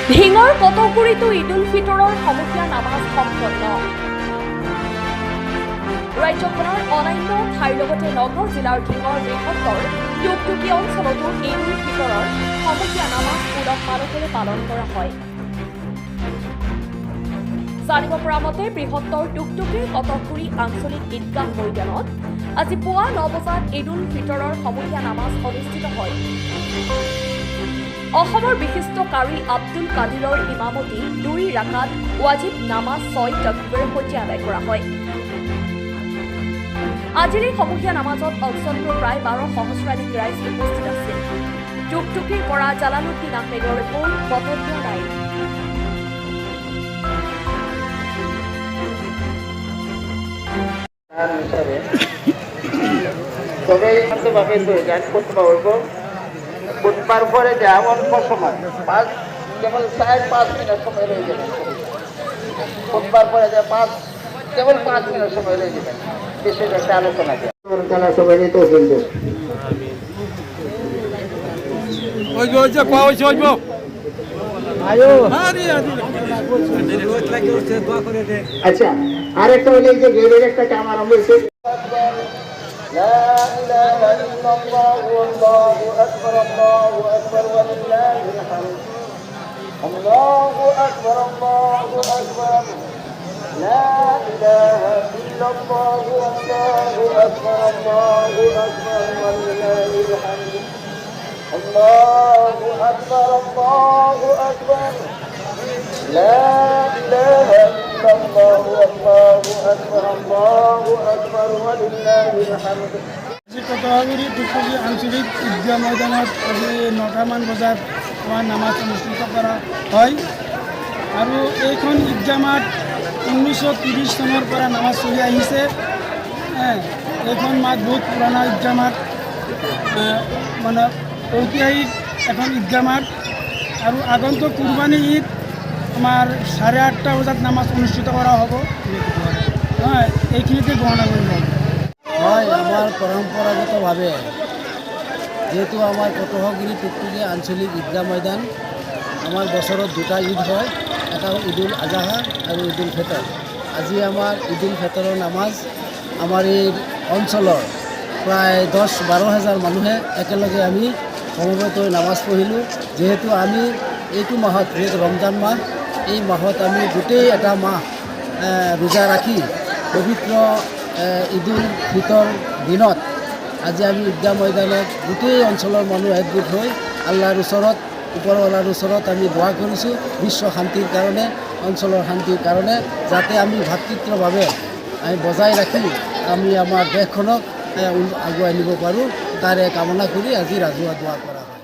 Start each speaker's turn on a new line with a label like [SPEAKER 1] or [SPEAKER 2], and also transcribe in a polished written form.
[SPEAKER 1] ঢিঙৰ কটগুৰিতো ঈদ উল ফিতৰৰ সমূহীয়া নামাজ সম্পন্ন। ৰাজ্যখনৰ অন্যান্য ঠাইৰ লগতে নগাঁও জিলাৰ ঢিঙৰ বৃহত্তৰ টুকটুকি অঞ্চলতো ঈদ উল ফিতৰৰ সমূহীয়া নামাজ উলহ মালহেৰে পালন কৰা হয়। জানিব পৰা মতে বৃহত্তৰ টুকটুকিৰ কটগুৰি আঞ্চলিক ঈদগাহ ময়দানত আজি পুৱা 9 বজাত ঈদ উল ফিতৰৰ সমূহীয়া নামাজ অনুষ্ঠিত হয়। অসমৰ বিশিষ্ট কাৰী আব্দুল কাদিৰৰ ইমামতি 2 ৰাকাত ৱাজিব নামাজ 6 তাকবীৰৰ সৈতে আদায় কৰা হয়। আজিৰ এই সমূহীয়া নামাজত অঞ্চলটোৰ প্ৰায় 12 সহস্ৰাধিক ৰাইজ উপস্থিত আছিল। টুকটুকিৰ পৰা জালালুদ্দিন আহমেদৰ ৰিপৰ্ট, বতৰপুৰ লাইভ।
[SPEAKER 2] তবে ভাবে গান করতে পারবো বুধবার পরে যাওয়া অল্প সময় কেবল 4-5 মিনিট সময় রয়ে যাবে। বুধবার পরে যা কেবল 5 মিনিট সময় রয়ে যাবে। বিশেষ একটা আলোচনা জানা সবাই তো কিন্তু আচ্ছা আরেকটা হলে যে গেটের একটা কাম আরম্ভ হয়েছে। لا إله إلا الله والله أكبر الله أكبر ولله الحمد الله أكبر الله أكبر لا إله إلا الله والله أكبر الله أكبر ولله الحمد الله أكبر الله أكبر لا إله إلا الله والله أكبر الله أكبر ولله الحمد।
[SPEAKER 3] কটগুৰি টুকটুকি আঞ্চলিক ঈদগাহ ময়দানত আজি 9টামান বজাত নামাজ অনুষ্ঠিত কৰা হয় আৰু এইখন ঈদগাহ মাঠ 1930 চনৰ পৰা নামাজ চলি আহিছে। এইখন মাঠ বহুত পুৰণা ঈদগাহ মাঠ, মানে ঐতিহাসিক এখন ঈদগাহ মাঠ আৰু আগন্তুক কুৰবানী ঈদ আমাৰ 8:30 বজাত নামাজ অনুষ্ঠিত কৰা হ'ব। এইখিনিতে গণনা কৰিব
[SPEAKER 4] হয়। আমাৰ পৰম্পৰাগতভাৱে যেহেতু আমাৰ কটগুৰি টুকটুকি আঞ্চলিক ঈদগাহ ময়দান, আমাৰ বছৰত 2টা ঈদ হয়, এটা হ'ল ঈদ উল আজহা আৰু ঈদ উল ফিতৰ। আজি আমাৰ ঈদ উল ফিতৰৰ নামাজ আমাৰ এই অঞ্চলৰ প্ৰায় 10-12 হাজাৰ মানুহে একেলগে আমি সমবেত হৈ নামাজ পঢ়িলোঁ। যিহেতু আমি এইটো মাহত, যিহেতু ৰমজান মাহ, এই মাহত আমি গোটেই এটা মাহ ৰোজা ৰাখি পবিত্ৰ ঈদ উল ফিতৰ দিনত আজি আমি ঈদগাহ ময়দানত গোটেই অঞ্চলৰ মানুহ একগোট হৈ আল্লাহৰ ওচৰত, ওপৰৱালাৰ ওচৰত আমি দোৱা কৰিছোঁ বিশ্ব শান্তিৰ কাৰণে, অঞ্চলৰ শান্তিৰ কাৰণে, যাতে আমি ভাতৃত্বভাৱে আমি বজাই ৰাখি আমি আমাৰ দেশখনক আগুৱাই নিব পাৰোঁ, তাৰে কামনা কৰি আজি ৰাজহুৱা দোৱা কৰা হয়।